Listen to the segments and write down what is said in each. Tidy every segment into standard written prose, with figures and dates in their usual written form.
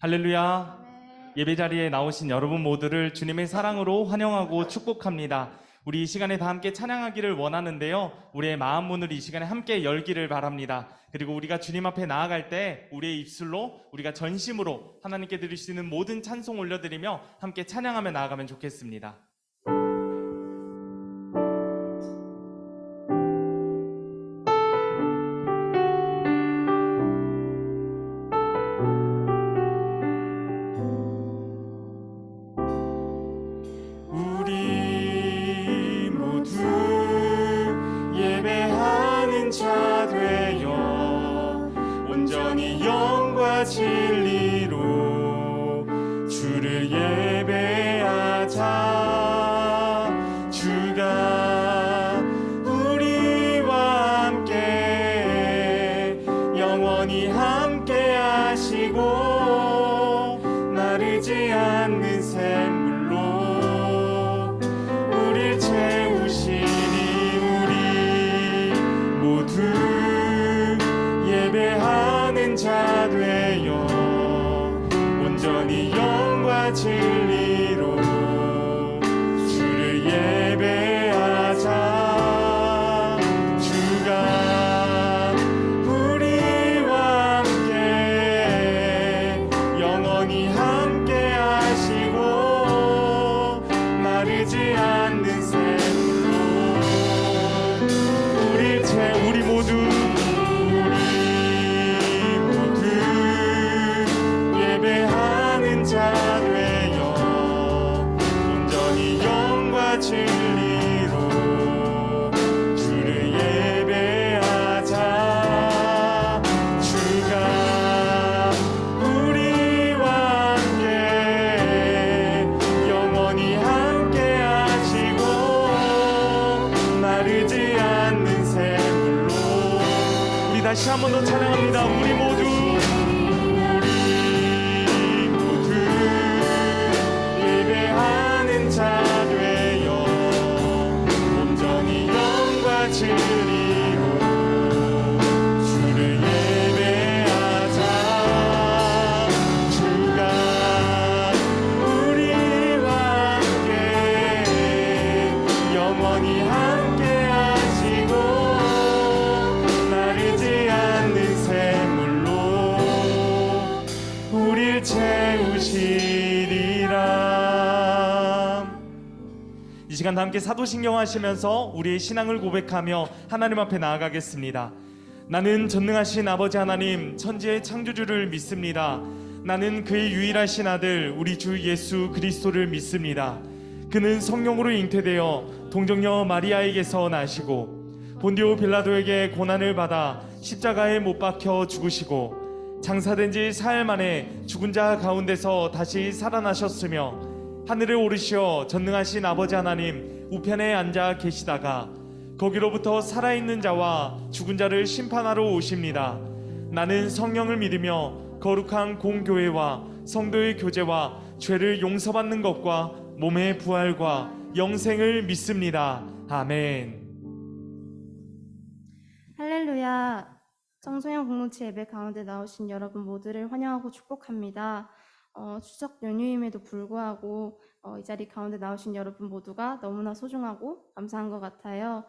할렐루야. 예배 자리에 나오신 여러분 모두를 주님의 사랑으로 환영하고 축복합니다. 우리 이 시간에 다 함께 찬양하기를 원하는데요. 우리의 마음 문을 이 시간에 함께 열기를 바랍니다. 그리고 우리가 주님 앞에 나아갈 때 우리의 입술로 우리가 전심으로 하나님께 드릴 수 있는 모든 찬송 올려드리며 함께 찬양하며 나아가면 좋겠습니다. 진리로 주를 예배하자. 주가 우리와 함께 영원히 함께 하시고 마르지 않는 샘물로 우릴 채우시니 우리 모두 예배하는 자 되어 온전히 영과 진리로 주를 예배하자. 주가 우리와 함께 영원히 함께 하시고 마르지 않는 샘물로 우리 모두 예배하는 자 되어 온전히 영과 진리로 주를 예배하자. 주가 우리와 함께 영원히 함께 하시고 마르지 않는 샘물로 우리 다시 한 번 더 찬양합니다. 우리 모두 자 되어 온전히 영과 진리로 주를 예배하자. 주가 우리와 함께 영원히 함께 하시고 마르지 않는 샘물로 우릴 채우시리라. 이 시간 다 함께 사도신경 하시면서 우리의 신앙을 고백하며 하나님 앞에 나아가겠습니다. 나는 전능하신 아버지 하나님 천지의 창조주를 믿습니다. 나는 그의 유일하신 아들 우리 주 예수 그리스도를 믿습니다. 그는 성령으로 잉태되어 동정녀 마리아에게서 나시고 본디오 빌라도에게 고난을 받아 십자가에 못 박혀 죽으시고 장사된 지 사흘 만에 죽은 자 가운데서 다시 살아나셨으며 하늘에 오르시어 전능하신 아버지 하나님 우편에 앉아 계시다가 거기로부터 살아있는 자와 죽은 자를 심판하러 오십니다. 나는 성령을 믿으며 거룩한 공교회와 성도의 교제와 죄를 용서받는 것과 몸의 부활과 영생을 믿습니다. 아멘. 할렐루야. 청소년 공동체 예배 가운데 나오신 여러분 모두를 환영하고 축복합니다. 추석 연휴임에도 불구하고 이 자리 가운데 나오신 여러분 모두가 너무나 소중하고 감사한 것 같아요.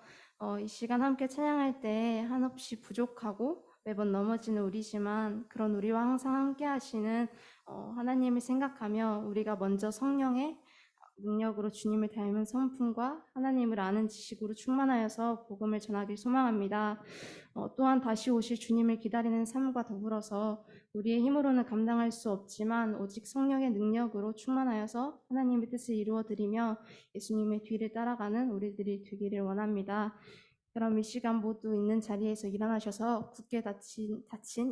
이 시간 함께 찬양할 때 한없이 부족하고 매번 넘어지는 우리지만 그런 우리와 항상 함께 하시는 하나님을 생각하며 우리가 먼저 성령의 능력으로 주님을 닮은 성품과 하나님을 아는 지식으로 충만하여서 복음을 전하길 소망합니다. 또한 다시 오실 주님을 기다리는 삶과 더불어서 우리의 힘으로는 감당할 수 없지만 오직 성령의 능력으로 충만하여서 하나님의 뜻을 이루어드리며 예수님의 뒤를 따라가는 우리들이 되기를 원합니다. 그럼 이 시간 모두 있는 자리에서 일어나셔서 굳게 닫힌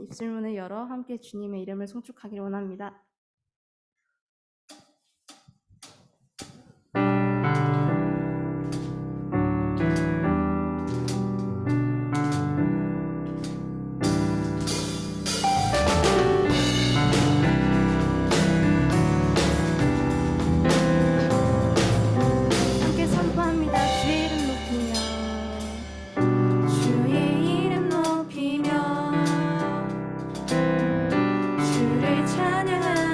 입술문을 열어 함께 주님의 이름을 송축하기를 원합니다. 주의 이름 높이며 주를 찬양하는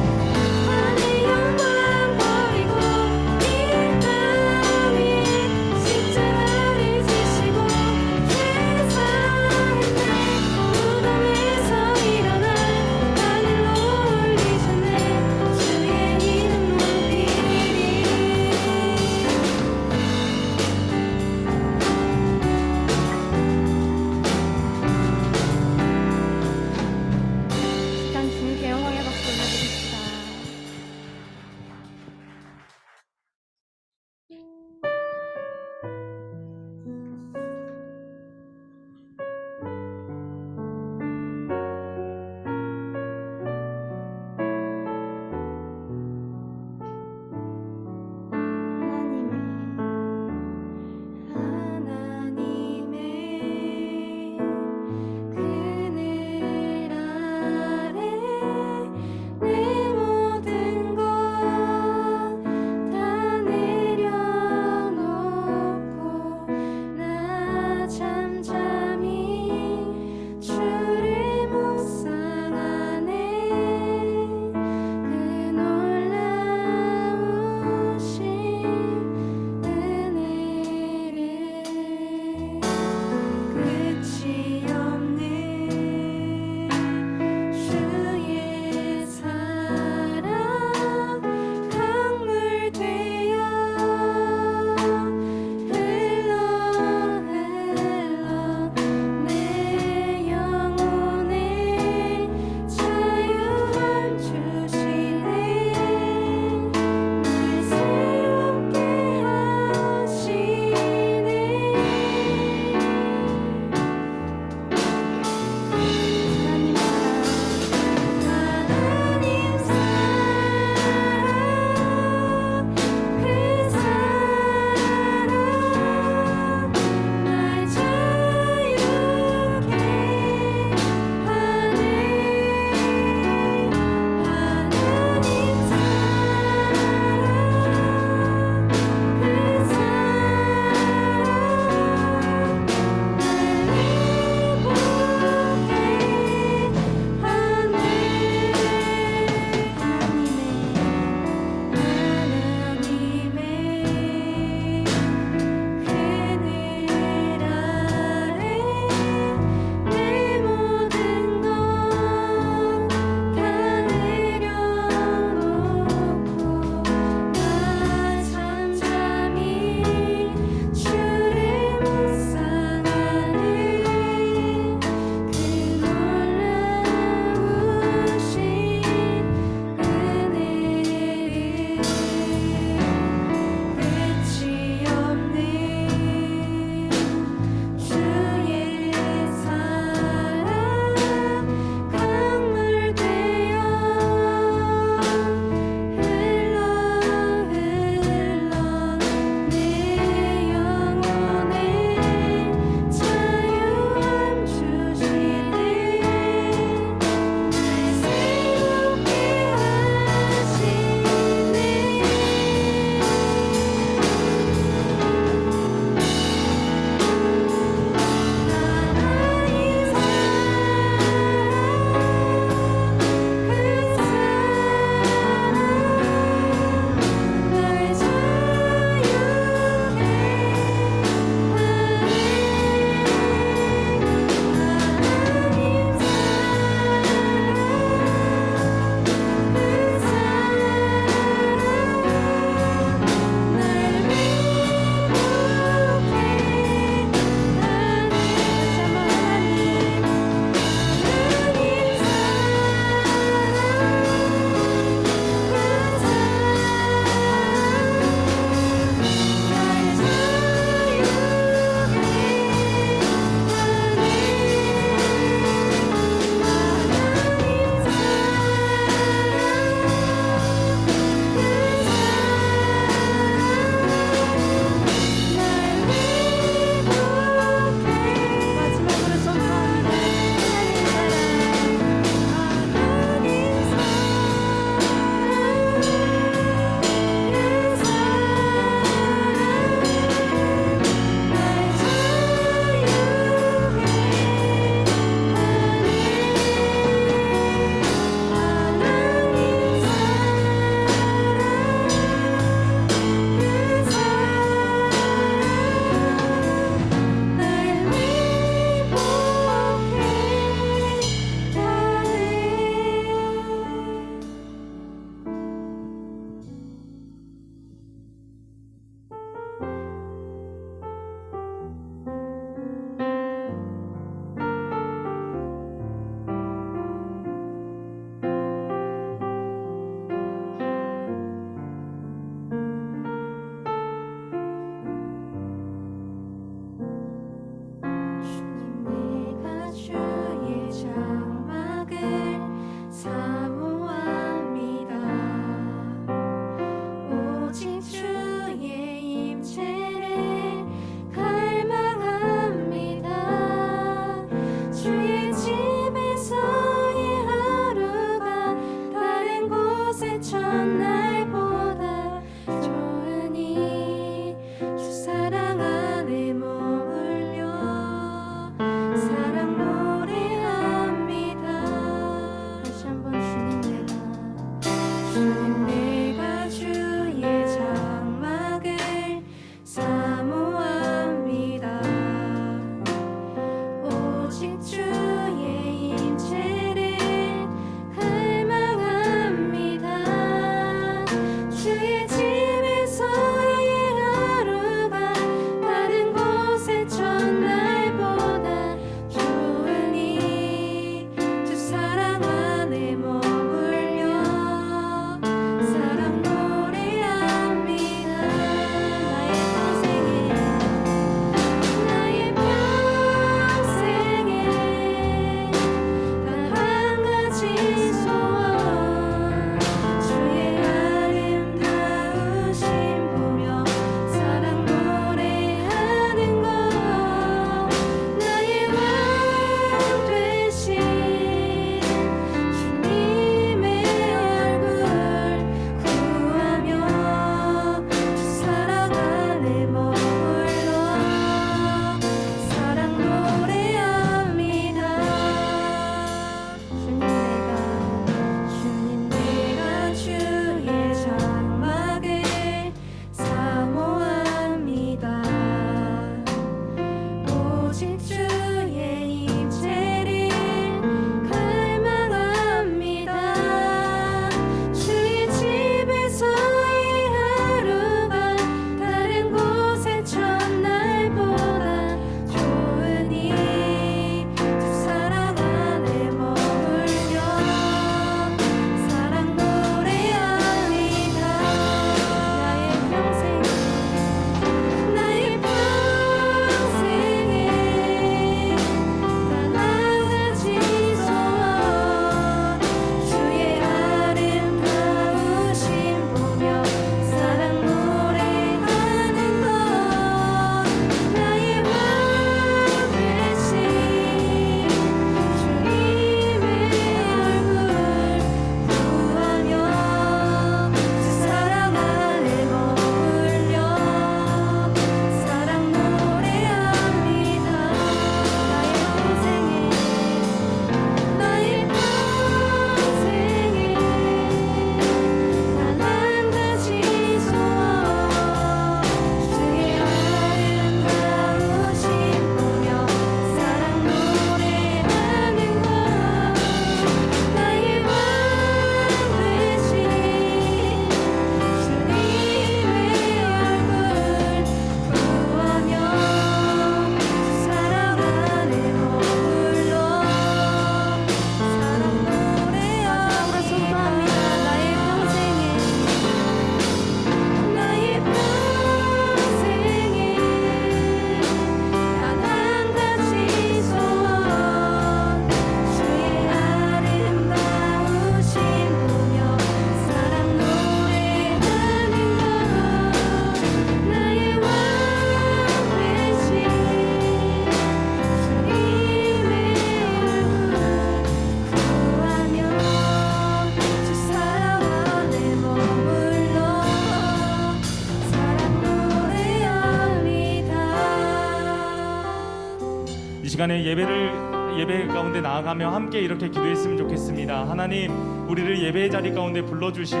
시간에 예배 가운데 나아가며 함께 이렇게 기도했으면 좋겠습니다. 하나님, 우리를 예배의 자리 가운데 불러주시고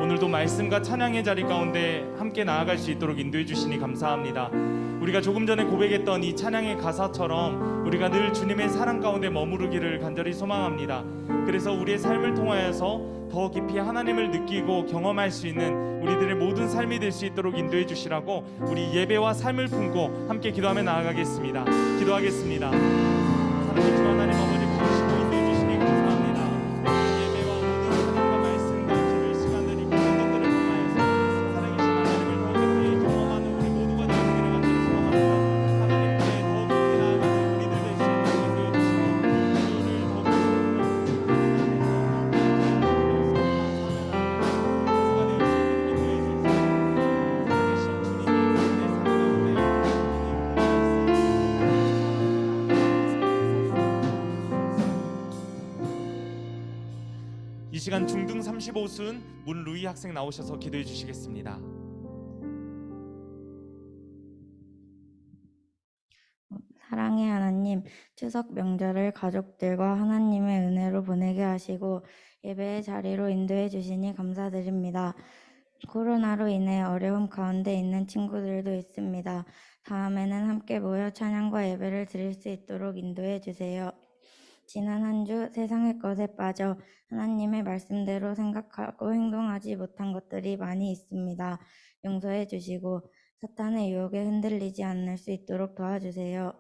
오늘도 말씀과 찬양의 자리 가운데 함께 나아갈 수 있도록 인도해 주시니 감사합니다. 우리가 조금 전에 고백했던 이 찬양의 가사처럼 우리가 늘 주님의 사랑 가운데 머무르기를 간절히 소망합니다. 그래서 우리의 삶을 통하여서 더 깊이 하나님을 느끼고 경험할 수 있는 우리들의 모든 삶이 될 수 있도록 인도해 주시라고 우리 예배와 삶을 품고 함께 기도하며 나아가겠습니다. 기도하겠습니다. 사랑의 주 하나님 아버지, 부르시고 인도해 주시니 감사합니다. 예배와 모든 사랑과 말씀과 기도의 시간들이 그런 것들을 통하여서 살아계신 하나님을 더 깊이 경험하는 우리 모두가 되시기를 간절히 소망합니다. 하나님께 더 깊이 나아가는 우리들 될 수 있도록 인도해 주시고 기도를 더 이 시간 중등 35순 문루이 학생 나오셔서 기도해 주시겠습니다. 사랑의 하나님, 추석 명절을 가족들과 하나님의 은혜로 보내게 하시고 예배의 자리로 인도해 주시니 감사드립니다. 코로나로 인해 어려움 가운데 있는 친구들도 있습니다. 다음에는 함께 모여 찬양과 예배를 드릴 수 있도록 인도해 주세요. 지난 한 주 세상의 것에 빠져 하나님의 말씀대로 생각하고 행동하지 못한 것들이 많이 있습니다. 용서해 주시고 사탄의 유혹에 흔들리지 않을 수 있도록 도와주세요.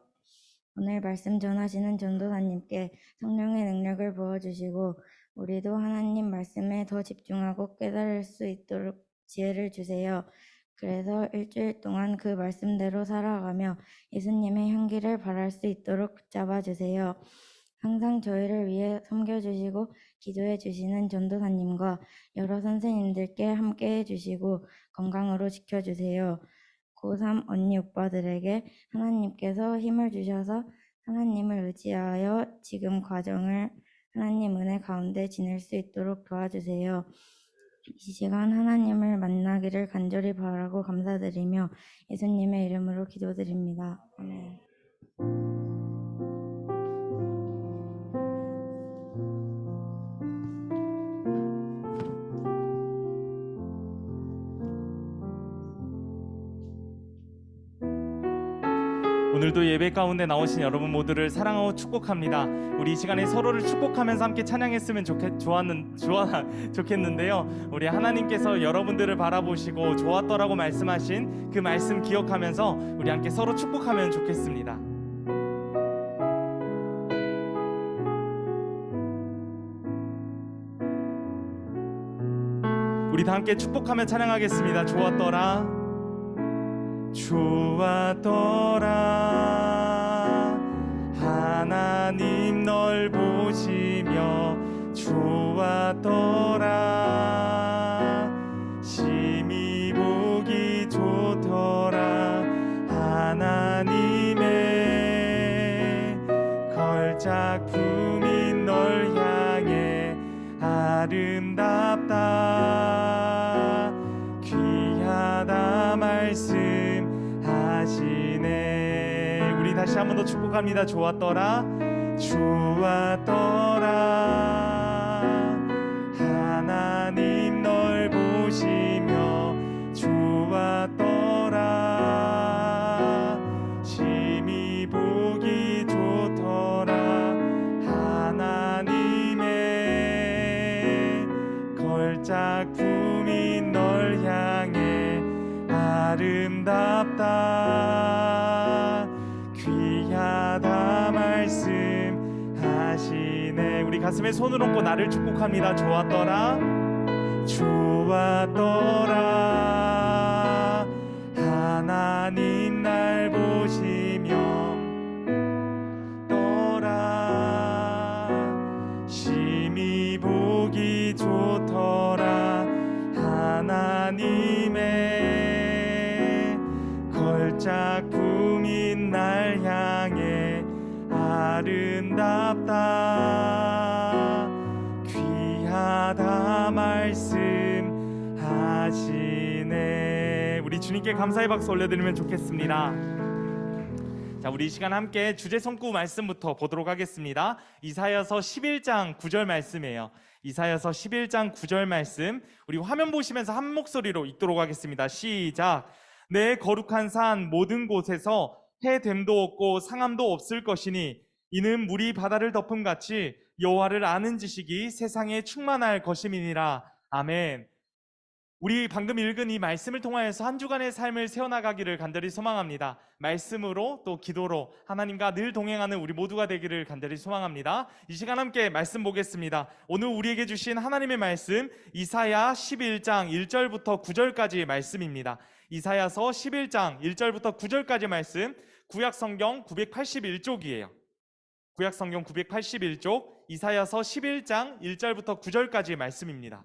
오늘 말씀 전하시는 전도사님께 성령의 능력을 부어주시고 우리도 하나님 말씀에 더 집중하고 깨달을 수 있도록 지혜를 주세요. 그래서 일주일 동안 그 말씀대로 살아가며 예수님의 향기를 발할 수 있도록 붙잡아 주세요. 항상 저희를 위해 섬겨주시고 기도해 주시는 전도사님과 여러 선생님들께 함께 해주시고 건강으로 지켜주세요. 고3 언니 오빠들에게 하나님께서 힘을 주셔서 하나님을 의지하여 지금 과정을 하나님 은혜 가운데 지낼 수 있도록 도와주세요. 이 시간 하나님을 만나기를 간절히 바라고 감사드리며 예수님의 이름으로 기도드립니다. 아멘. 오늘도 예배 가운데 나오신 여러분 모두를 사랑하고 축복합니다. 우리 이 시간에 서로를 축복하면서 함께 찬양했으면 좋겠는데요. 우리 하나님께서 여러분들을 바라보시고 좋았더라고 말씀하신 그 말씀 기억하면서 우리 함께 서로 축복하면 좋겠습니다. 우리 다 함께 축복하며 찬양하겠습니다. 좋았더라, 좋았더라, 하나님 널 보시며 좋았더라, 심히 보기 좋더라, 하나님의 걸작품인 널 향해 아름답다, 귀하다 말씀하시네. 우리 다시 한 번 더 축복합니다. 좋았더라, 좋았더라, 하나님 널 보시며 좋았더라, 심히 보기 좋더라, 하나님의 걸작품인 널 향해 아름답다, 귀하다 말씀하시네. 우리 가슴에 손을 얹고 나를 축복합니다. 좋았더라, 좋았더라, 하나님 날 보시며 떠라, 심히 보기 좋더라, 하나님의 걸작품인 날 향해 아름답다, 귀하다 말씀하시네. 우리 주님께 감사의 박수 올려드리면 좋겠습니다. 자, 우리 이 시간 함께 주제 성구 말씀부터 보도록 하겠습니다. 이사야서 11장 9절 말씀이에요. 이사야서 11장 9절 말씀, 우리 화면 보시면서 한 목소리로 읽도록 하겠습니다. 시작. 내 거룩한 산 모든 곳에서 해됨도 없고 상함도 없을 것이니 이는 물이 바다를 덮음 같이 여호와를 아는 지식이 세상에 충만할 것임이니라. 아멘. 우리 방금 읽은 이 말씀을 통하여서 한 주간의 삶을 세워나가기를 간절히 소망합니다. 말씀으로 또 기도로 하나님과 늘 동행하는 우리 모두가 되기를 간절히 소망합니다. 이 시간 함께 말씀 보겠습니다. 오늘 우리에게 주신 하나님의 말씀 이사야 11장 1절부터 9절까지의 말씀입니다. 이사야서 11장 1절부터 9절까지 말씀, 구약성경 981쪽이에요. 구약성경 981쪽 이사야서 11장 1절부터 9절까지의 말씀입니다.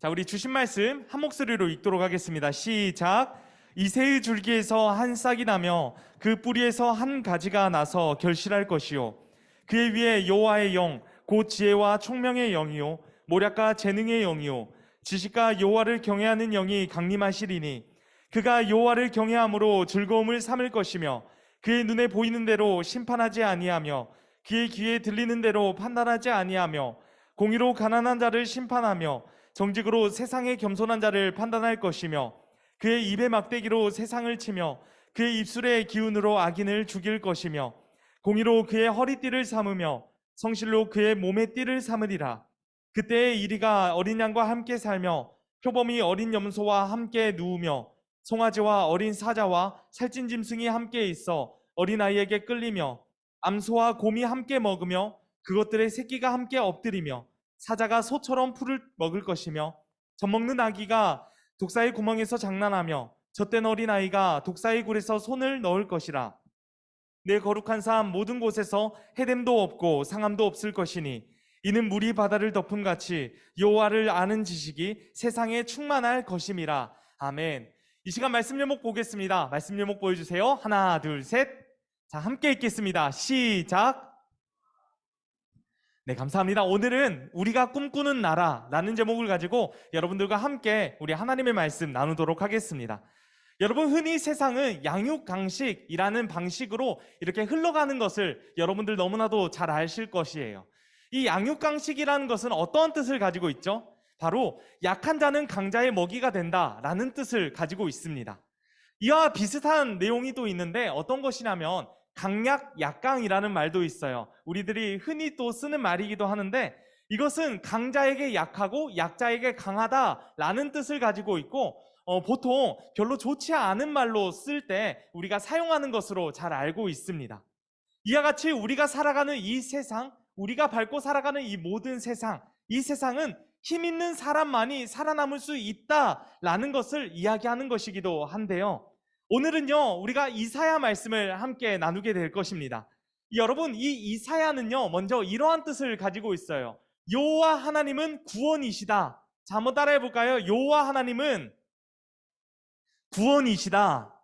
자, 우리 주신 말씀 한 목소리로 읽도록 하겠습니다. 시작. 이새의 줄기에서 한 싹이 나며 그 뿌리에서 한 가지가 나서 결실할 것이요 그의 위에 여호와의 영 곧 지혜와 총명의 영이요 모략과 재능의 영이요 지식과 여호와를 경외하는 영이 강림하시리니 그가 여호와를 경외함으로 즐거움을 삼을 것이며 그의 눈에 보이는 대로 심판하지 아니하며 그의 귀에 들리는 대로 판단하지 아니하며 공의로 가난한 자를 심판하며 정직으로 세상의 겸손한 자를 판단할 것이며 그의 입의 막대기로 세상을 치며 그의 입술의 기운으로 악인을 죽일 것이며 공의로 그의 허리띠를 삼으며 성실로 그의 몸의 띠를 삼으리라. 그때에 이리가 어린 양과 함께 살며 표범이 어린 염소와 함께 누우며 송아지와 어린 사자와 살찐 짐승이 함께 있어 어린아이에게 끌리며 암소와 곰이 함께 먹으며 그것들의 새끼가 함께 엎드리며 사자가 소처럼 풀을 먹을 것이며 젖먹는 아기가 독사의 구멍에서 장난하며 젖된 어린아이가 독사의 굴에서 손을 넣을 것이라. 내 거룩한 산 모든 곳에서 해됨도 없고 상함도 없을 것이니 이는 물이 바다를 덮음 같이 여호와를 아는 지식이 세상에 충만할 것임이라. 아멘. 이 시간 말씀 제목 보겠습니다. 말씀 제목 보여주세요. 하나, 둘, 셋. 자, 함께 읽겠습니다. 시작. 네, 감사합니다. 오늘은 우리가 꿈꾸는 나라라는 제목을 가지고 여러분들과 함께 우리 하나님의 말씀 나누도록 하겠습니다. 여러분, 흔히 세상은 양육강식이라는 방식으로 이렇게 흘러가는 것을 여러분들 너무나도 잘 아실 것이에요. 이 양육강식이라는 것은 어떠한 뜻을 가지고 있죠? 바로 약한 자는 강자의 먹이가 된다라는 뜻을 가지고 있습니다. 이와 비슷한 내용이 또 있는데 어떤 것이냐면 강약, 약강이라는 말도 있어요. 우리들이 흔히 또 쓰는 말이기도 하는데 이것은 강자에게 약하고 약자에게 강하다라는 뜻을 가지고 있고 보통 별로 좋지 않은 말로 쓸 때 우리가 사용하는 것으로 잘 알고 있습니다. 이와 같이 우리가 살아가는 이 세상, 우리가 밟고 살아가는 이 모든 세상, 이 세상은 힘 있는 사람만이 살아남을 수 있다라는 것을 이야기하는 것이기도 한데요. 오늘은요, 우리가 이사야 말씀을 함께 나누게 될 것입니다. 여러분, 이 이사야는요, 먼저 이러한 뜻을 가지고 있어요. 여호와 하나님은 구원이시다. 자, 한번 따라해 볼까요? 여호와 하나님은 구원이시다.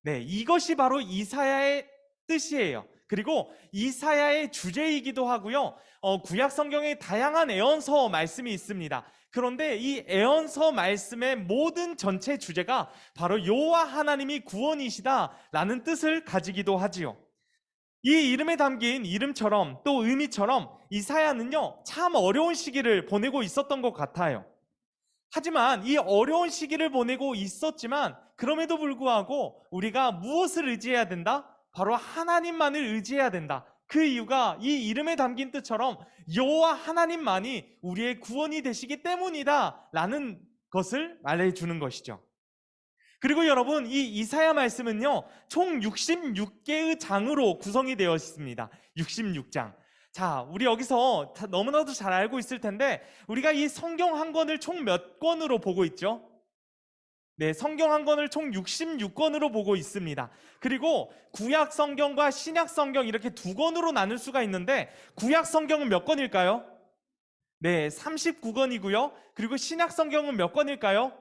네, 이것이 바로 이사야의 뜻이에요. 그리고 이사야의 주제이기도 하고요. 구약 성경에 다양한 애언서 말씀이 있습니다. 그런데 이 애언서 말씀의 모든 전체 주제가 바로 여호와 하나님이 구원이시다라는 뜻을 가지기도 하지요. 이 이름에 담긴 이름처럼 또 의미처럼 이사야는요, 참 어려운 시기를 보내고 있었던 것 같아요. 하지만 이 어려운 시기를 보내고 있었지만 그럼에도 불구하고 우리가 무엇을 의지해야 된다? 바로 하나님만을 의지해야 된다. 그 이유가 이 이름에 담긴 뜻처럼 여호와 하나님만이 우리의 구원이 되시기 때문이다 라는 것을 말해주는 것이죠. 그리고 여러분, 이 이사야 말씀은요, 총 66개의 장으로 구성이 되어 있습니다. 66장. 자, 우리 여기서 너무나도 잘 알고 있을 텐데 우리가 이 성경 한 권을 총 몇 권으로 보고 있죠? 네, 성경 한 권을 총 66권으로 보고 있습니다. 그리고 구약 성경과 신약 성경 이렇게 두 권으로 나눌 수가 있는데 구약 성경은 몇 권일까요? 네, 39권이고요. 그리고 신약 성경은 몇 권일까요?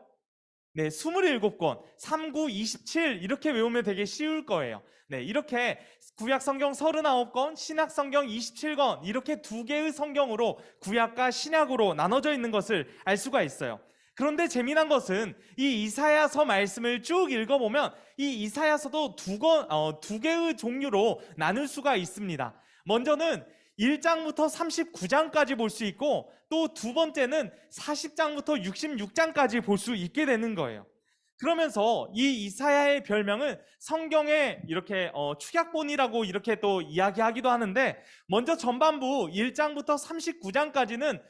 네, 27권, 39, 27 이렇게 외우면 되게 쉬울 거예요. 네, 이렇게 구약 성경 39권, 신약 성경 27권 이렇게 두 개의 성경으로 구약과 신약으로 나눠져 있는 것을 알 수가 있어요. 그런데 재미난 것은 이 이사야서 말씀을 쭉 읽어보면 이 이사야서도 두 개의 종류로 나눌 수가 있습니다. 먼저는 1장부터 39장까지 볼 수 있고 또 두 번째는 40장부터 66장까지 볼 수 있게 되는 거예요. 그러면서 이 이사야의 별명은 성경에 이렇게 축약본이라고 이렇게 또 이야기하기도 하는데, 먼저 전반부 1장부터 39장까지는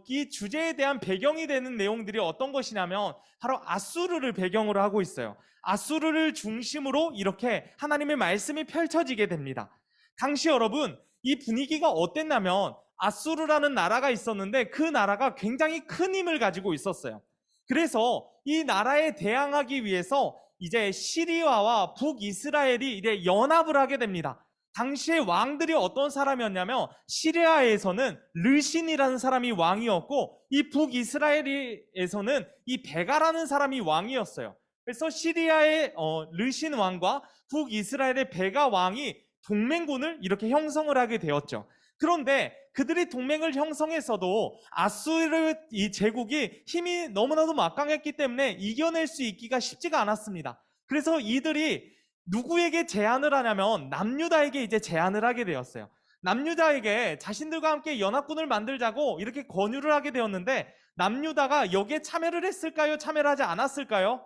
이 주제에 대한 배경이 되는 내용들이 어떤 것이냐면 바로 아수르를 배경으로 하고 있어요. 아수르를 중심으로 이렇게 하나님의 말씀이 펼쳐지게 됩니다. 당시 여러분, 이 분위기가 어땠냐면 아수르라는 나라가 있었는데 그 나라가 굉장히 큰 힘을 가지고 있었어요. 그래서 이 나라에 대항하기 위해서 이제 시리아와 북이스라엘이 이제 연합을 하게 됩니다. 당시의 왕들이 어떤 사람이었냐면 시리아에서는 르신이라는 사람이 왕이었고 이 북이스라엘에서는 이 베가라는 사람이 왕이었어요. 그래서 시리아의 르신 왕과 북이스라엘의 베가 왕이 동맹군을 이렇게 형성을 하게 되었죠. 그런데 그들이 동맹을 형성했어도 아수르 이 제국이 힘이 너무나도 막강했기 때문에 이겨낼 수 있기가 쉽지가 않았습니다. 그래서 이들이 누구에게 제안을 하냐면 남유다에게 이제 제안을 하게 되었어요. 남유다에게 자신들과 함께 연합군을 만들자고 이렇게 권유를 하게 되었는데 남유다가 여기에 참여를 했을까요? 참여를 하지 않았을까요?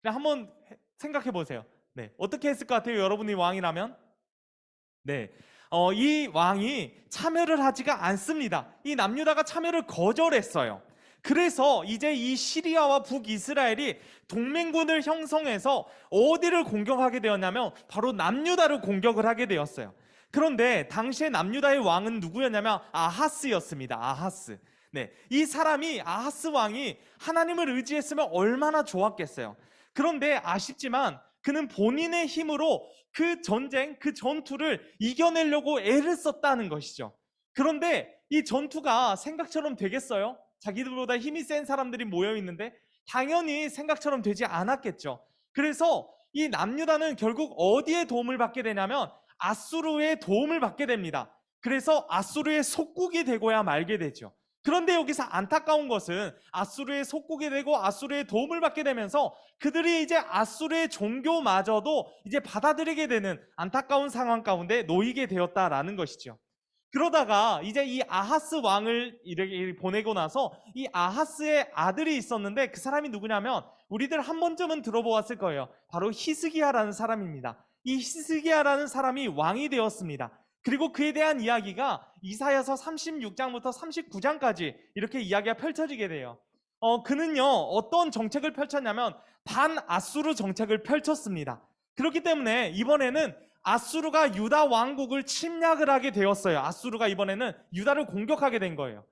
그냥 한번 생각해 보세요. 네, 어떻게 했을 것 같아요? 여러분이 왕이라면? 네, 이 왕이 참여를 하지가 않습니다. 이 남유다가 참여를 거절했어요. 그래서 이제 이 시리아와 북이스라엘이 동맹군을 형성해서 어디를 공격하게 되었냐면 바로 남유다를 공격을 하게 되었어요. 그런데 당시에 남유다의 왕은 누구였냐면 아하스였습니다. 아하스. 네, 이 사람이 아하스 왕이 하나님을 의지했으면 얼마나 좋았겠어요. 그런데 아쉽지만 그는 본인의 힘으로 그 전쟁, 그 전투를 이겨내려고 애를 썼다는 것이죠. 그런데 이 전투가 생각처럼 되겠어요? 자기들보다 힘이 센 사람들이 모여 있는데 당연히 생각처럼 되지 않았겠죠. 그래서 이 남유다는 결국 어디에 도움을 받게 되냐면 아수르의 도움을 받게 됩니다. 그래서 아수르의 속국이 되고야 말게 되죠. 그런데 여기서 안타까운 것은 아수르의 속국이 되고 아수르의 도움을 받게 되면서 그들이 이제 아수르의 종교마저도 이제 받아들이게 되는 안타까운 상황 가운데 놓이게 되었다라는 것이죠. 그러다가 이제 이 아하스 왕을 이렇게 보내고 나서 이 아하스의 아들이 있었는데 그 사람이 누구냐면 우리들 한 번쯤은 들어보았을 거예요. 바로 히스기야라는 사람입니다. 이 히스기야라는 사람이 왕이 되었습니다. 그리고 그에 대한 이야기가 이사야서 36장부터 39장까지 이렇게 이야기가 펼쳐지게 돼요. 그는요 어떤 정책을 펼쳤냐면 반아수르 정책을 펼쳤습니다. 그렇기 때문에 이번에는 아수르가 유다 왕국을 침략을 하게 되었어요. 아수르가 이번에는 유다를 공격하게 된 거예요.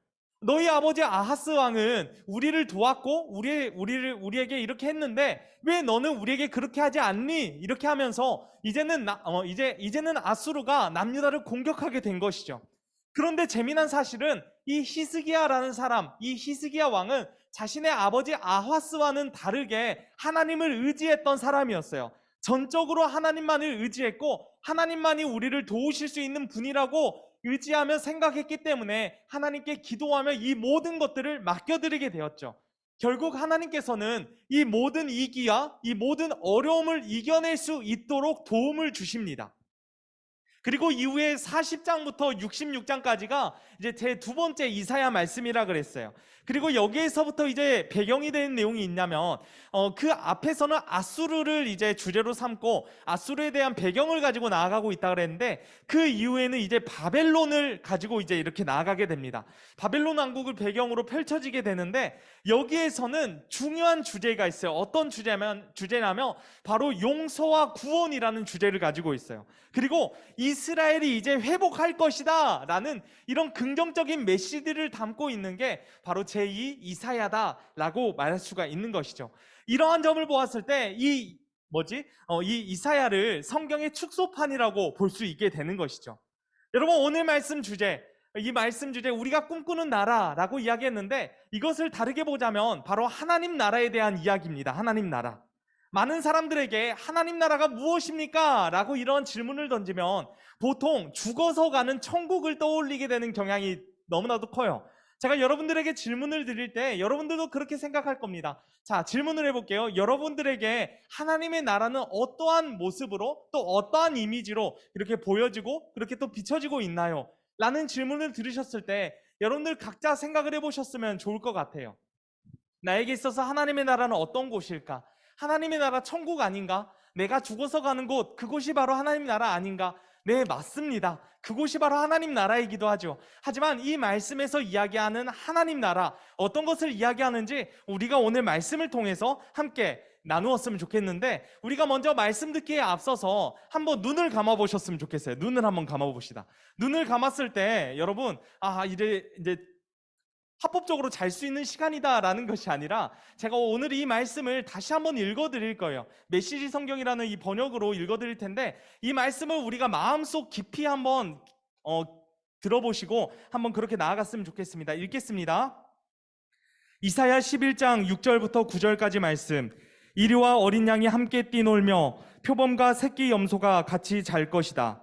너희 아버지 아하스 왕은 우리를 도왔고 우리에게 이렇게 했는데 왜 너는 우리에게 그렇게 하지 않니? 이렇게 하면서 이제는 아수르가 남유다를 공격하게 된 것이죠. 그런데 재미난 사실은 이 히스기야라는 사람, 이 히스기야 왕은 자신의 아버지 아하스와는 다르게 하나님을 의지했던 사람이었어요. 전적으로 하나님만을 의지했고 하나님만이 우리를 도우실 수 있는 분이라고 의지하며 생각했기 때문에 하나님께 기도하며 이 모든 것들을 맡겨드리게 되었죠. 결국 하나님께서는 이 모든 위기와 이 모든 어려움을 이겨낼 수 있도록 도움을 주십니다. 그리고 이후에 40장부터 66장까지가 이제 제 두 번째 이사야 말씀이라 그랬어요. 그리고 여기에서부터 이제 배경이 되는 내용이 있냐면 그 앞에서는 아수르를 이제 주제로 삼고 아수르에 대한 배경을 가지고 나아가고 있다 그랬는데 그 이후에는 이제 바벨론을 가지고 이제 이렇게 나아가게 됩니다. 바벨론 왕국을 배경으로 펼쳐지게 되는데 여기에서는 중요한 주제가 있어요. 어떤 주제냐면 바로 용서와 구원이라는 주제를 가지고 있어요. 그리고 이스라엘이 이제 회복할 것이다 라는 이런 긍정적인 메시지를 담고 있는 게 바로 제2 이사야다라고 말할 수가 있는 것이죠. 이러한 점을 보았을 때 이 이사야를 성경의 축소판이라고 볼 수 있게 되는 것이죠. 여러분 오늘 말씀 주제, 이 말씀 주제 우리가 꿈꾸는 나라라고 이야기했는데 이것을 다르게 보자면 바로 하나님 나라에 대한 이야기입니다. 하나님 나라. 많은 사람들에게 하나님 나라가 무엇입니까? 라고 이런 질문을 던지면 보통 죽어서 가는 천국을 떠올리게 되는 경향이 너무나도 커요. 제가 여러분들에게 질문을 드릴 때 여러분들도 그렇게 생각할 겁니다. 자, 질문을 해볼게요. 여러분들에게 하나님의 나라는 어떠한 모습으로 또 어떠한 이미지로 이렇게 보여지고 그렇게 또 비춰지고 있나요? 라는 질문을 들으셨을 때 여러분들 각자 생각을 해보셨으면 좋을 것 같아요. 나에게 있어서 하나님의 나라는 어떤 곳일까? 하나님의 나라 천국 아닌가? 내가 죽어서 가는 곳, 그곳이 바로 하나님 나라 아닌가? 네, 맞습니다. 그곳이 바로 하나님 나라이기도 하죠. 하지만 이 말씀에서 이야기하는 하나님 나라, 어떤 것을 이야기하는지 우리가 오늘 말씀을 통해서 함께 나누었으면 좋겠는데, 우리가 먼저 말씀 듣기에 앞서서 한번 눈을 감아 보셨으면 좋겠어요. 눈을 한번 감아 봅시다. 눈을 감았을 때 여러분, 이제 합법적으로 잘 수 있는 시간이다라는 것이 아니라 제가 오늘 이 말씀을 다시 한번 읽어드릴 거예요. 메시지 성경이라는 이 번역으로 읽어드릴 텐데, 이 말씀을 우리가 마음속 깊이 한번 들어보시고 한번 그렇게 나아갔으면 좋겠습니다. 읽겠습니다. 이사야 11장 6절부터 9절까지 말씀. 이리와 어린 양이 함께 뛰놀며 표범과 새끼 염소가 같이 잘 것이다.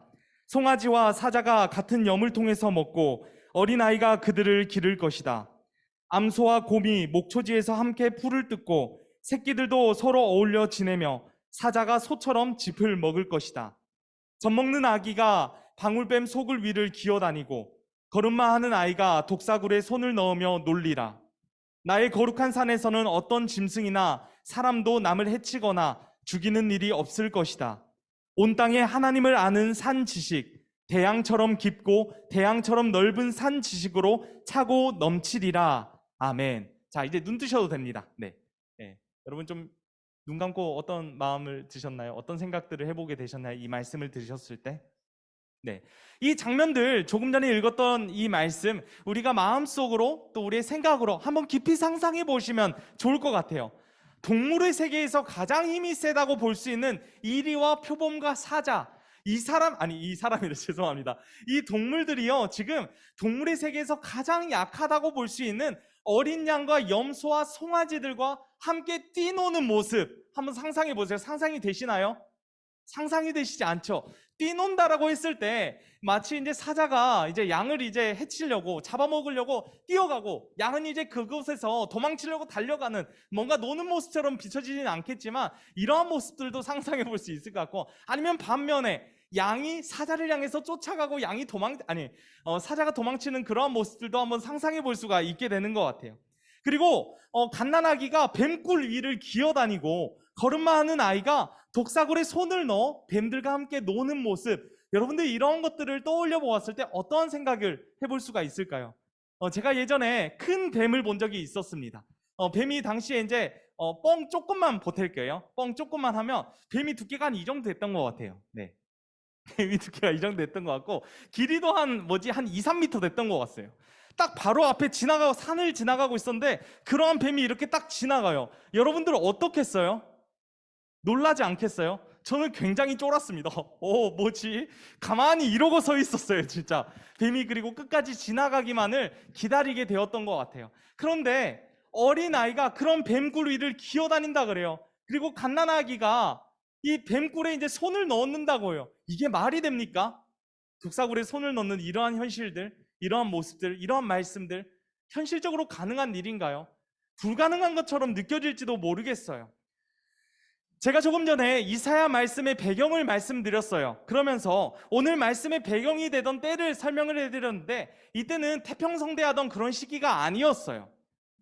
송아지와 사자가 같은 여물통에서 먹고 어린아이가 그들을 기를 것이다. 암소와 곰이 목초지에서 함께 풀을 뜯고 새끼들도 서로 어울려 지내며 사자가 소처럼 짚을 먹을 것이다. 젖먹는 아기가 방울뱀 속을 위를 기어다니고 걸음마하는 아이가 독사굴에 손을 넣으며 놀리라. 나의 거룩한 산에서는 어떤 짐승이나 사람도 남을 해치거나 죽이는 일이 없을 것이다. 온 땅에 하나님을 아는 산 지식, 대양처럼 깊고 대양처럼 넓은 산 지식으로 차고 넘치리라. 아멘. 자, 이제 눈 뜨셔도 됩니다. 네. 여러분 좀 눈 감고 어떤 마음을 드셨나요? 어떤 생각들을 해보게 되셨나요? 이 말씀을 들으셨을 때? 네. 이 장면들, 조금 전에 읽었던 이 말씀, 우리가 마음속으로 또 우리의 생각으로 한번 깊이 상상해 보시면 좋을 것 같아요. 동물의 세계에서 가장 힘이 세다고 볼 수 있는 이리와 표범과 사자, 죄송합니다. 이 동물들이요, 지금 동물의 세계에서 가장 약하다고 볼 수 있는 어린 양과 염소와 송아지들과 함께 뛰노는 모습 한번 상상해 보세요. 상상이 되시나요? 상상이 되시지 않죠? 뛰논다라고 했을 때 마치 이제 사자가 이제 양을 이제 해치려고 잡아먹으려고 뛰어가고 양은 이제 그곳에서 도망치려고 달려가는 뭔가 노는 모습처럼 비춰지지는 않겠지만 이러한 모습들도 상상해 볼 수 있을 것 같고, 아니면 반면에 양이 사자를 향해서 쫓아가고 사자가 도망치는 그러한 모습들도 한번 상상해 볼 수가 있게 되는 것 같아요. 그리고 갓난아기가 뱀꿀 위를 기어다니고 걸음마하는 아이가 독사굴에 손을 넣어 뱀들과 함께 노는 모습, 여러분들 이런 것들을 떠올려 보았을 때 어떠한 생각을 해볼 수가 있을까요? 제가 예전에 큰 뱀을 본 적이 있었습니다. 뱀이 당시에 이제 뻥 조금만 보탤게요. 뻥 조금만 하면 뱀이 두께가 한 이 정도 됐던 것 같아요. 네. 뱀이 두께가 이 정도 됐던 것 같고 길이도 한 2, 3m 됐던 것 같아요. 딱 바로 앞에 산을 지나가고 있었는데 그러한 뱀이 이렇게 딱 지나가요. 여러분들 어떻겠어요? 놀라지 않겠어요? 저는 굉장히 쫄았습니다. 뭐지? 가만히 이러고 서 있었어요, 진짜. 뱀이 그리고 끝까지 지나가기만을 기다리게 되었던 것 같아요. 그런데 어린아이가 그런 뱀굴 위를 기어다닌다 그래요. 그리고 갓난아기가 이 뱀굴에 이제 손을 넣는다고요. 이게 말이 됩니까? 독사굴에 손을 넣는 이러한 현실들, 이러한 모습들, 이러한 말씀들, 현실적으로 가능한 일인가요? 불가능한 것처럼 느껴질지도 모르겠어요. 제가 조금 전에 이사야 말씀의 배경을 말씀드렸어요. 그러면서 오늘 말씀의 배경이 되던 때를 설명을 해드렸는데, 이때는 태평성대하던 그런 시기가 아니었어요.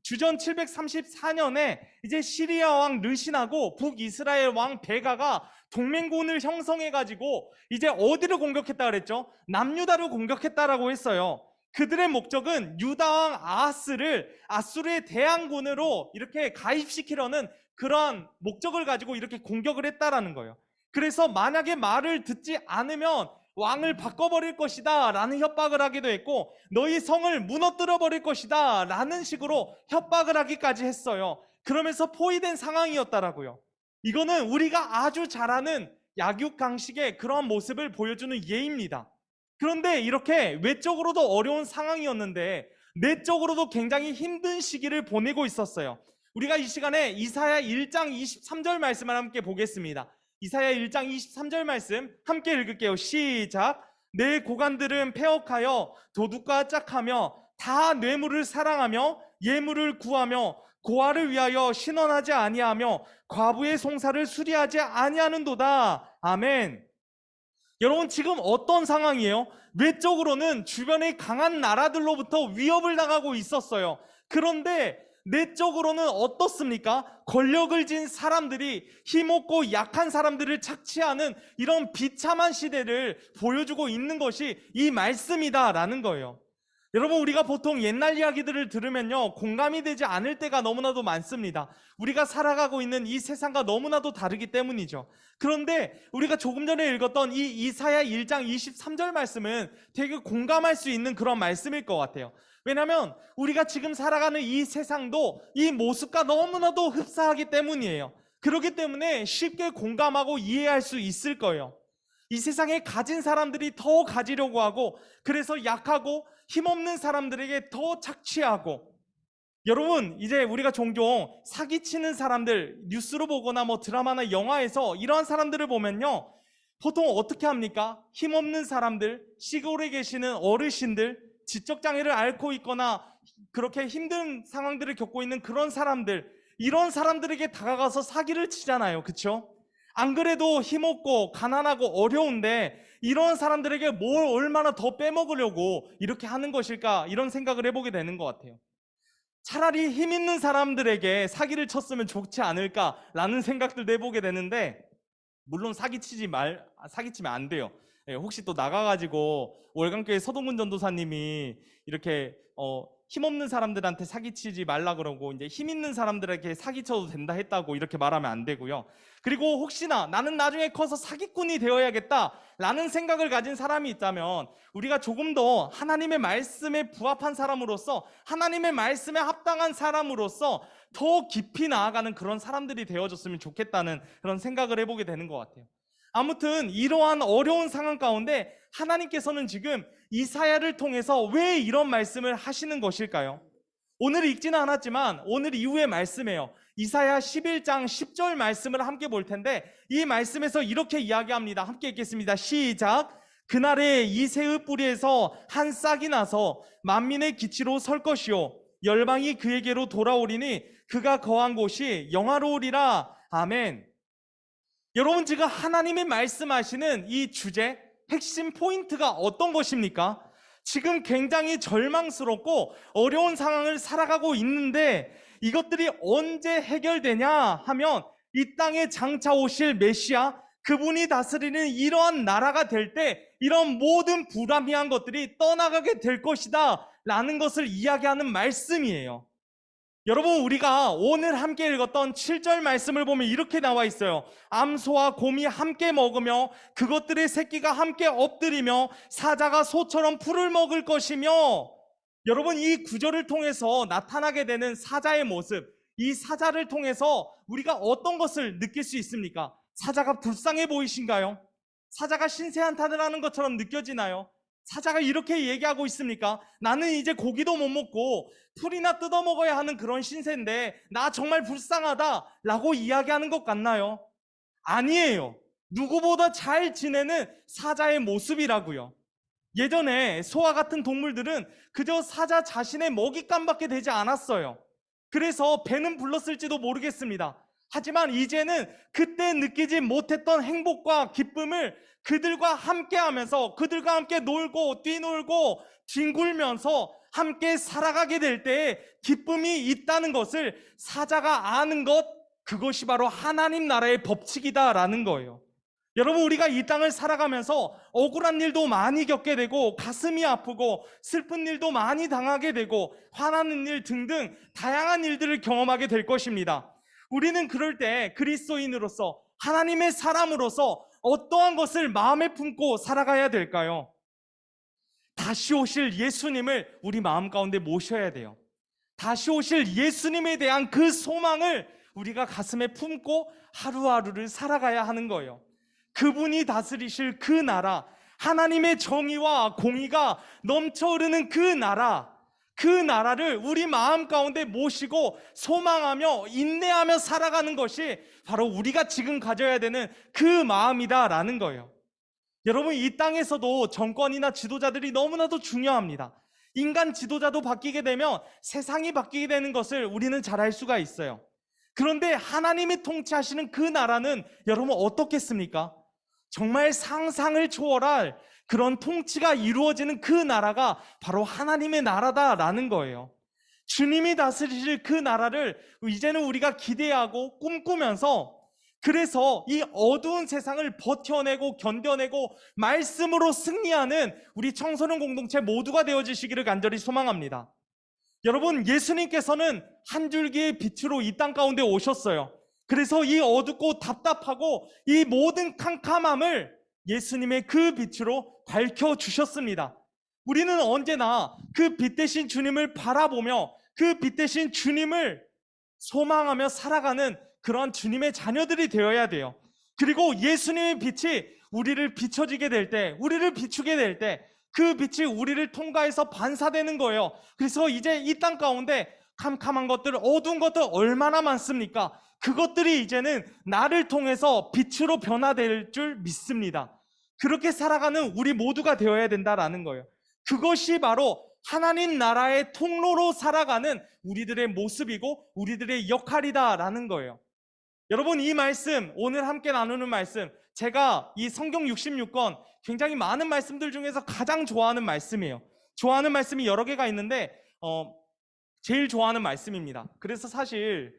주전 734년에 이제 시리아 왕 르신하고 북이스라엘 왕 베가가 동맹군을 형성해가지고 이제 어디를 공격했다 그랬죠? 남유다를 공격했다라고 했어요. 그들의 목적은 유다 왕 아하스를 아수르의 대항군으로 이렇게 가입시키려는 그러한 목적을 가지고 이렇게 공격을 했다라는 거예요. 그래서 만약에 말을 듣지 않으면 왕을 바꿔버릴 것이다 라는 협박을 하기도 했고, 너희 성을 무너뜨려 버릴 것이다 라는 식으로 협박을 하기까지 했어요. 그러면서 포위된 상황이었다라고요. 이거는 우리가 아주 잘 아는 약육강식의 그런 모습을 보여주는 예입니다. 그런데 이렇게 외적으로도 어려운 상황이었는데 내적으로도 굉장히 힘든 시기를 보내고 있었어요. 우리가 이 시간에 이사야 1장 23절 말씀을 함께 보겠습니다. 이사야 1장 23절 말씀 함께 읽을게요. 시작. 내 고관들은 폐역하여 도둑과 짝하며 다 뇌물을 사랑하며 예물을 구하며 고아를 위하여 신원하지 아니하며 과부의 송사를 수리하지 아니하는도다. 아멘. 여러분, 지금 어떤 상황이에요? 외적으로는 주변의 강한 나라들로부터 위협을 당하고 있었어요. 그런데 내적으로는 어떻습니까? 권력을 쥔 사람들이 힘없고 약한 사람들을 착취하는 이런 비참한 시대를 보여주고 있는 것이 이 말씀이다라는 거예요. 여러분, 우리가 보통 옛날 이야기들을 들으면요, 공감이 되지 않을 때가 너무나도 많습니다. 우리가 살아가고 있는 이 세상과 너무나도 다르기 때문이죠. 그런데 우리가 조금 전에 읽었던 이 이사야 1장 23절 말씀은 되게 공감할 수 있는 그런 말씀일 것 같아요. 왜냐하면 우리가 지금 살아가는 이 세상도 이 모습과 너무나도 흡사하기 때문이에요. 그렇기 때문에 쉽게 공감하고 이해할 수 있을 거예요. 이 세상에 가진 사람들이 더 가지려고 하고, 그래서 약하고 힘없는 사람들에게 더 착취하고, 여러분, 이제 우리가 종종 사기치는 사람들 뉴스로 보거나 뭐 드라마나 영화에서 이러한 사람들을 보면요, 보통 어떻게 합니까? 힘없는 사람들, 시골에 계시는 어르신들, 지적장애를 앓고 있거나 그렇게 힘든 상황들을 겪고 있는 그런 사람들, 이런 사람들에게 다가가서 사기를 치잖아요. 그렇죠? 안 그래도 힘없고 가난하고 어려운데 이런 사람들에게 뭘 얼마나 더 빼먹으려고 이렇게 하는 것일까, 이런 생각을 해보게 되는 것 같아요. 차라리 힘 있는 사람들에게 사기를 쳤으면 좋지 않을까라는 생각들도 해보게 되는데, 물론 사기치면 안 돼요. 혹시 또 나가가지고 월간교회 서동훈 전도사님이 이렇게 힘없는 사람들한테 사기치지 말라 그러고 이제 힘 있는 사람들에게 사기쳐도 된다 했다고 이렇게 말하면 안 되고요. 그리고 혹시나 나는 나중에 커서 사기꾼이 되어야겠다라는 생각을 가진 사람이 있다면, 우리가 조금 더 하나님의 말씀에 부합한 사람으로서, 하나님의 말씀에 합당한 사람으로서 더 깊이 나아가는 그런 사람들이 되어줬으면 좋겠다는 그런 생각을 해보게 되는 것 같아요. 아무튼 이러한 어려운 상황 가운데 하나님께서는 지금 이사야를 통해서 왜 이런 말씀을 하시는 것일까요? 오늘 읽지는 않았지만 오늘 이후의 말씀이에요. 이사야 11장 10절 말씀을 함께 볼 텐데, 이 말씀에서 이렇게 이야기합니다. 함께 읽겠습니다. 시작. 그날에 이새의 뿌리에서 한 싹이 나서 만민의 기치로 설 것이요 열방이 그에게로 돌아오리니 그가 거한 곳이 영화로우리라. 아멘. 여러분, 지금 하나님이 말씀하시는 이 주제, 핵심 포인트가 어떤 것입니까? 지금 굉장히 절망스럽고 어려운 상황을 살아가고 있는데 이것들이 언제 해결되냐 하면, 이 땅에 장차 오실 메시아, 그분이 다스리는 이러한 나라가 될 때 이런 모든 불합리한 것들이 떠나가게 될 것이다 라는 것을 이야기하는 말씀이에요. 여러분, 우리가 오늘 함께 읽었던 7절 말씀을 보면 이렇게 나와 있어요. 암소와 곰이 함께 먹으며 그것들의 새끼가 함께 엎드리며 사자가 소처럼 풀을 먹을 것이며, 여러분, 이 구절을 통해서 나타나게 되는 사자의 모습, 이 사자를 통해서 우리가 어떤 것을 느낄 수 있습니까? 사자가 불쌍해 보이신가요? 사자가 신세한탄을 하는 것처럼 느껴지나요? 사자가 이렇게 얘기하고 있습니까? 나는 이제 고기도 못 먹고 풀이나 뜯어 먹어야 하는 그런 신세인데 나 정말 불쌍하다 라고 이야기하는 것 같나요? 아니에요. 누구보다 잘 지내는 사자의 모습이라고요. 예전에 소와 같은 동물들은 그저 사자 자신의 먹잇감밖에 되지 않았어요. 그래서 배는 불렀을지도 모르겠습니다. 하지만 이제는 그때 느끼지 못했던 행복과 기쁨을 그들과 함께 하면서, 그들과 함께 놀고 뛰놀고 뒹굴면서 함께 살아가게 될 때에 기쁨이 있다는 것을 사자가 아는 것, 그것이 바로 하나님 나라의 법칙이다라는 거예요. 여러분, 우리가 이 땅을 살아가면서 억울한 일도 많이 겪게 되고 가슴이 아프고 슬픈 일도 많이 당하게 되고 화나는 일 등등 다양한 일들을 경험하게 될 것입니다. 우리는 그럴 때 그리스도인으로서, 하나님의 사람으로서 어떠한 것을 마음에 품고 살아가야 될까요? 다시 오실 예수님을 우리 마음 가운데 모셔야 돼요. 다시 오실 예수님에 대한 그 소망을 우리가 가슴에 품고 하루하루를 살아가야 하는 거예요. 그분이 다스리실 그 나라, 하나님의 정의와 공의가 넘쳐 흐르는 그 나라, 그 나라를 우리 마음 가운데 모시고 소망하며 인내하며 살아가는 것이 바로 우리가 지금 가져야 되는 그 마음이다라는 거예요. 여러분, 이 땅에서도 정권이나 지도자들이 너무나도 중요합니다. 인간 지도자도 바뀌게 되면 세상이 바뀌게 되는 것을 우리는 잘 알 수가 있어요. 그런데 하나님이 통치하시는 그 나라는 여러분 어떻겠습니까? 정말 상상을 초월할 그런 통치가 이루어지는 그 나라가 바로 하나님의 나라다라는 거예요. 주님이 다스리실 그 나라를 이제는 우리가 기대하고 꿈꾸면서, 그래서 이 어두운 세상을 버텨내고 견뎌내고 말씀으로 승리하는 우리 청소년 공동체 모두가 되어주시기를 간절히 소망합니다. 여러분, 예수님께서는 한 줄기의 빛으로 이 땅 가운데 오셨어요. 그래서 이 어둡고 답답하고 이 모든 캄캄함을 예수님의 그 빛으로 밝혀주셨습니다. 우리는 언제나 그 빛 대신 주님을 바라보며 그 빛 대신 주님을 소망하며 살아가는 그러한 주님의 자녀들이 되어야 돼요. 그리고 예수님의 빛이 우리를 비춰지게 될 때, 우리를 비추게 될 때 그 빛이 우리를 통과해서 반사되는 거예요. 그래서 이제 이 땅 가운데 캄캄한 것들, 어두운 것들 얼마나 많습니까? 그것들이 이제는 나를 통해서 빛으로 변화될 줄 믿습니다. 그렇게 살아가는 우리 모두가 되어야 된다라는 거예요. 그것이 바로 하나님 나라의 통로로 살아가는 우리들의 모습이고 우리들의 역할이다라는 거예요. 여러분, 이 말씀, 오늘 함께 나누는 말씀, 제가 이 성경 66권 굉장히 많은 말씀들 중에서 가장 좋아하는 말씀이에요. 좋아하는 말씀이 여러 개가 있는데 제일 좋아하는 말씀입니다. 그래서 사실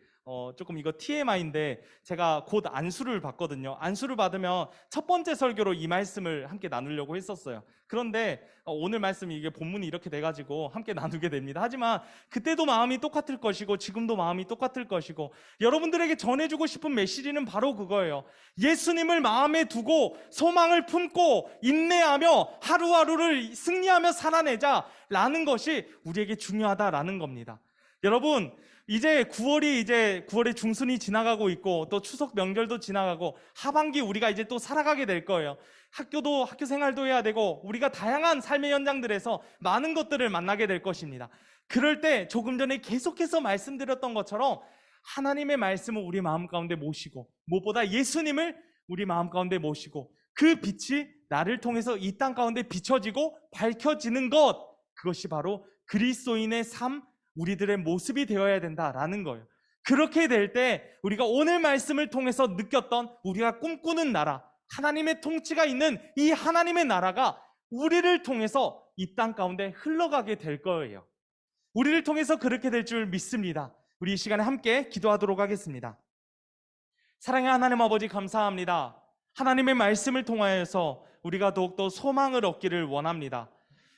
조금 이거 TMI인데 제가 곧 안수를 받거든요. 안수를 받으면 첫 번째 설교로 이 말씀을 함께 나누려고 했었어요. 그런데 오늘 말씀이 이게 본문이 이렇게 돼가지고 함께 나누게 됩니다. 하지만 그때도 마음이 똑같을 것이고 지금도 마음이 똑같을 것이고 여러분들에게 전해주고 싶은 메시지는 바로 그거예요. 예수님을 마음에 두고 소망을 품고 인내하며 하루하루를 승리하며 살아내자라는 것이 우리에게 중요하다라는 겁니다. 여러분, 이제 9월의 중순이 지나가고 있고 또 추석 명절도 지나가고 하반기 우리가 이제 또 살아가게 될 거예요. 학교 생활도 해야 되고 우리가 다양한 삶의 현장들에서 많은 것들을 만나게 될 것입니다. 그럴 때 조금 전에 계속해서 말씀드렸던 것처럼 하나님의 말씀을 우리 마음 가운데 모시고 무엇보다 예수님을 우리 마음 가운데 모시고 그 빛이 나를 통해서 이 땅 가운데 비춰지고 밝혀지는 것, 그것이 바로 그리스도인의 삶, 우리들의 모습이 되어야 된다라는 거예요. 그렇게 될 때 우리가 오늘 말씀을 통해서 느꼈던 우리가 꿈꾸는 나라, 하나님의 통치가 있는 이 하나님의 나라가 우리를 통해서 이 땅 가운데 흘러가게 될 거예요. 우리를 통해서 그렇게 될 줄 믿습니다. 우리 이 시간에 함께 기도하도록 하겠습니다. 사랑의 하나님 아버지, 감사합니다. 하나님의 말씀을 통하여서 우리가 더욱더 소망을 얻기를 원합니다.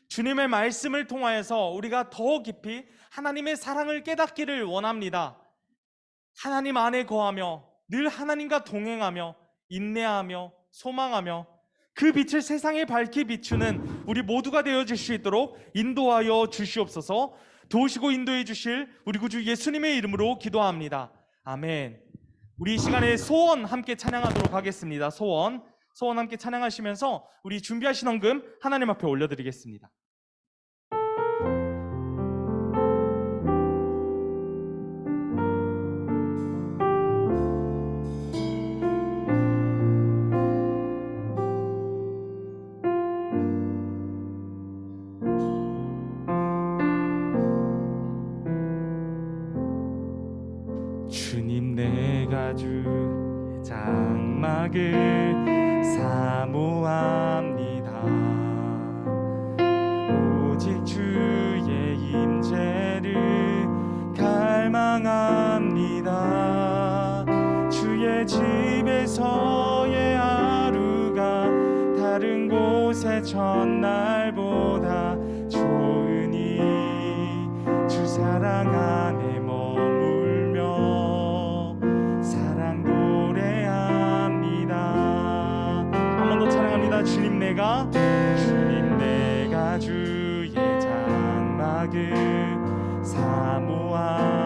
주님의 말씀을 통하여서 우리가 더 깊이 하나님의 사랑을 깨닫기를 원합니다. 하나님 안에 거하며 늘 하나님과 동행하며 인내하며 소망하며 그 빛을 세상에 밝히 비추는 우리 모두가 되어질 수 있도록 인도하여 주시옵소서. 도우시고 인도해 주실 우리 구주 예수님의 이름으로 기도합니다. 아멘. 우리 이 시간에 소원 함께 찬양하도록 하겠습니다. 소원 함께 찬양하시면서 우리 준비하신 헌금 하나님 앞에 올려드리겠습니다. 주님, 내가 주의 장막을 사모합니다. 오직 주의 임재를 갈망합니다. 주의 집에서의 하루가 다른 곳의 첫날보다 좋으니 주 사랑 안에 머물며 사랑 노래합니다. 한 번 더 찬양합니다. 주님, 내가 주의 장막을 사모합니다.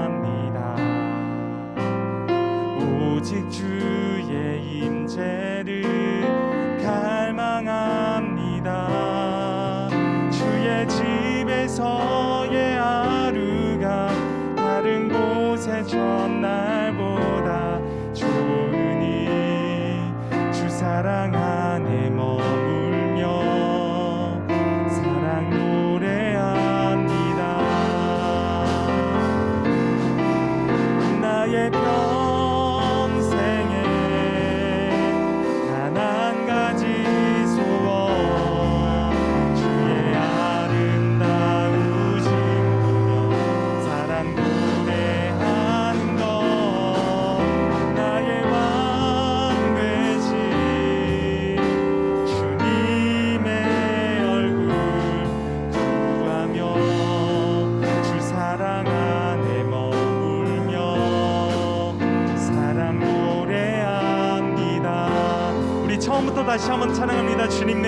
오직 주의 임재를 갈망합니다. 주의 집에서의 하루가 다른 곳의 첫날보다 좋으니 주 사랑 안에 머물며 사랑 노래합니다. 또 다시 한번 찬양합니다. 주님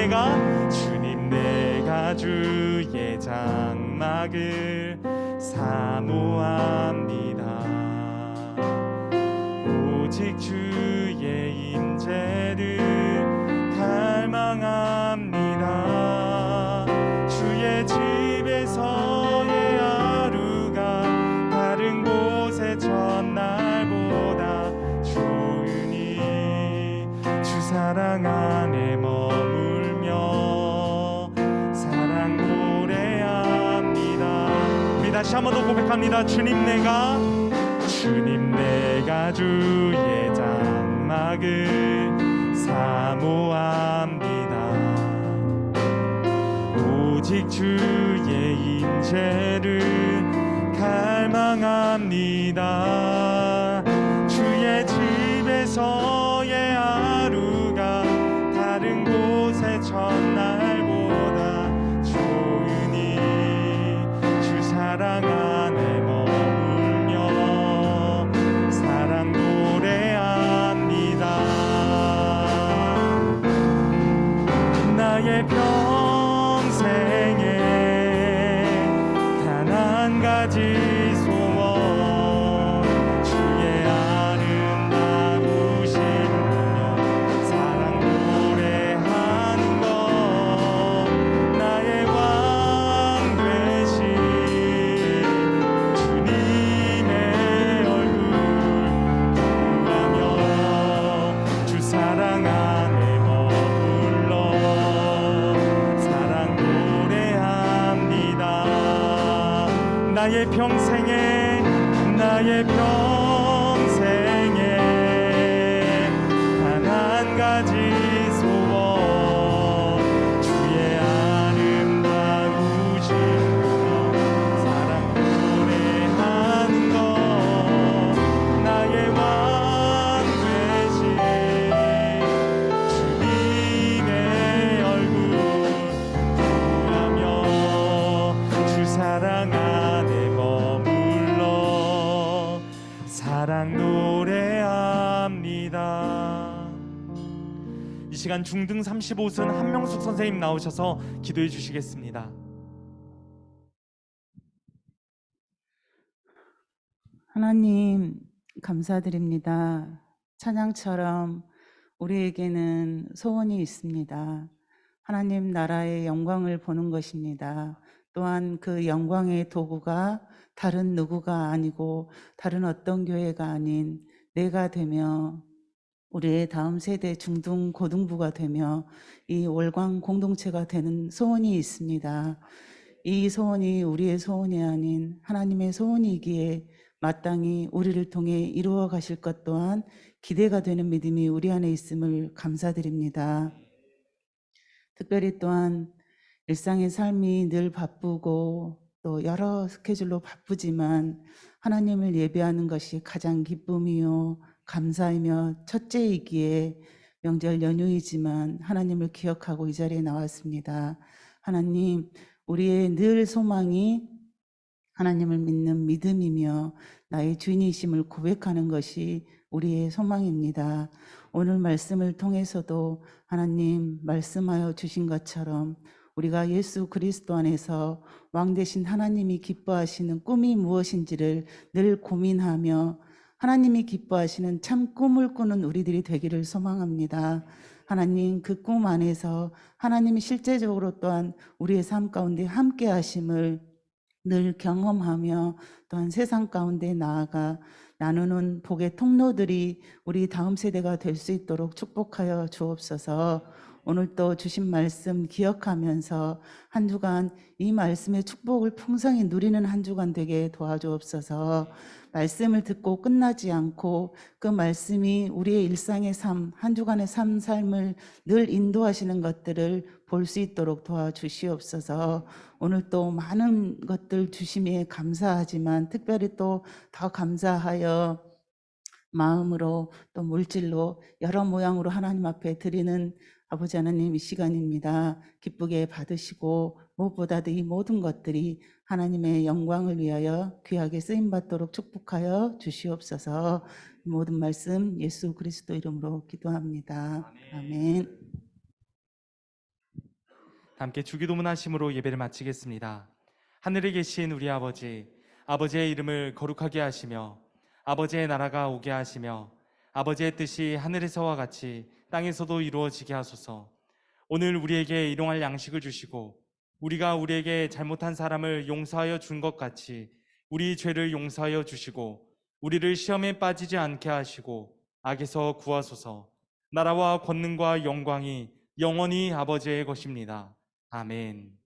내가 주의 장막을 사모합니다. 오직 주의 임재를 갈망합니다. 주의 집에서의 하루가 다른 곳의 첫날보다 좋으니 주 사랑 안에 머물며 사랑 노래합니다. 우리 다시 한 번 더 고백합니다. 주님 내가 주의 장막을 사모합니다. 오직 주의 임재를 갈망합니다. 주의 집에서의 하루가 다른 곳의 첫날보다 좋으니 주 사랑 안에 머물며 사랑 노래합니다. 나의 평생에 단 한 가지 소원 주의 아름다우신 명 사랑 노래하는 것 나의 왕 되신 주님의 얼굴 구하며 주 사랑 안에 머물러 사랑 노래합니다. 나의 평생에 단 한 가지 소원 주의 아름다우신 것 사랑 노래하는 것 나의 왕 되신 주님의 얼굴 구하며 주 사랑 안에 머물러 사랑 노래합니다. 이 시간 중등 35승 한명숙 선생님 나오셔서 기도해 주시겠습니다. 하나님 감사드립니다. 찬양처럼 우리에게는 소원이 있습니다. 하나님 나라의 영광을 보는 것입니다. 또한 그 영광의 도구가 다른 누구가 아니고 다른 어떤 교회가 아닌 내가 되며 우리의 다음 세대 중등 고등부가 되며 이 월광 공동체가 되는 소원이 있습니다. 이 소원이 우리의 소원이 아닌 하나님의 소원이기에 마땅히 우리를 통해 이루어 가실 것 또한 기대가 되는 믿음이 우리 안에 있음을 감사드립니다. 특별히 또한 일상의 삶이 늘 바쁘고 또 여러 스케줄로 바쁘지만 하나님을 예배하는 것이 가장 기쁨이요 감사이며 첫째이기에 명절 연휴이지만 하나님을 기억하고 이 자리에 나왔습니다. 하나님, 우리의 늘 소망이 하나님을 믿는 믿음이며 나의 주인이심을 고백하는 것이 우리의 소망입니다. 오늘 말씀을 통해서도 하나님 말씀하여 주신 것처럼 우리가 예수 그리스도 안에서 왕 되신 하나님이 기뻐하시는 꿈이 무엇인지를 늘 고민하며 하나님이 기뻐하시는 참 꿈을 꾸는 우리들이 되기를 소망합니다. 하나님 그 꿈 안에서 하나님이 실제적으로 또한 우리의 삶 가운데 함께 하심을 늘 경험하며 또한 세상 가운데 나아가 나누는 복의 통로들이 우리 다음 세대가 될 수 있도록 축복하여 주옵소서. 오늘 또 주신 말씀 기억하면서 한 주간 이 말씀의 축복을 풍성히 누리는 한 주간 되게 도와주옵소서. 말씀을 듣고 끝나지 않고 그 말씀이 우리의 일상의 삶, 한 주간의 삶을 늘 인도하시는 것들을 볼 수 있도록 도와주시옵소서. 오늘 또 많은 것들 주심에 감사하지만 특별히 또 더 감사하여 마음으로 또 물질로 여러 모양으로 하나님 앞에 드리는 아버지 하나님 이 시간입니다. 기쁘게 받으시고 무엇보다도 이 모든 것들이 하나님의 영광을 위하여 귀하게 쓰임받도록 축복하여 주시옵소서. 모든 말씀 예수 그리스도 이름으로 기도합니다. 아멘. 함께 주기도문 하심으로 예배를 마치겠습니다. 하늘에 계신 우리 아버지, 아버지의 이름을 거룩하게 하시며 아버지의 나라가 오게 하시며 아버지의 뜻이 하늘에서와 같이 땅에서도 이루어지게 하소서. 오늘 우리에게 일용할 양식을 주시고 우리가 우리에게 잘못한 사람을 용서하여 준 것 같이 우리 죄를 용서하여 주시고 우리를 시험에 빠지지 않게 하시고 악에서 구하소서. 나라와 권능과 영광이 영원히 아버지의 것입니다. 아멘.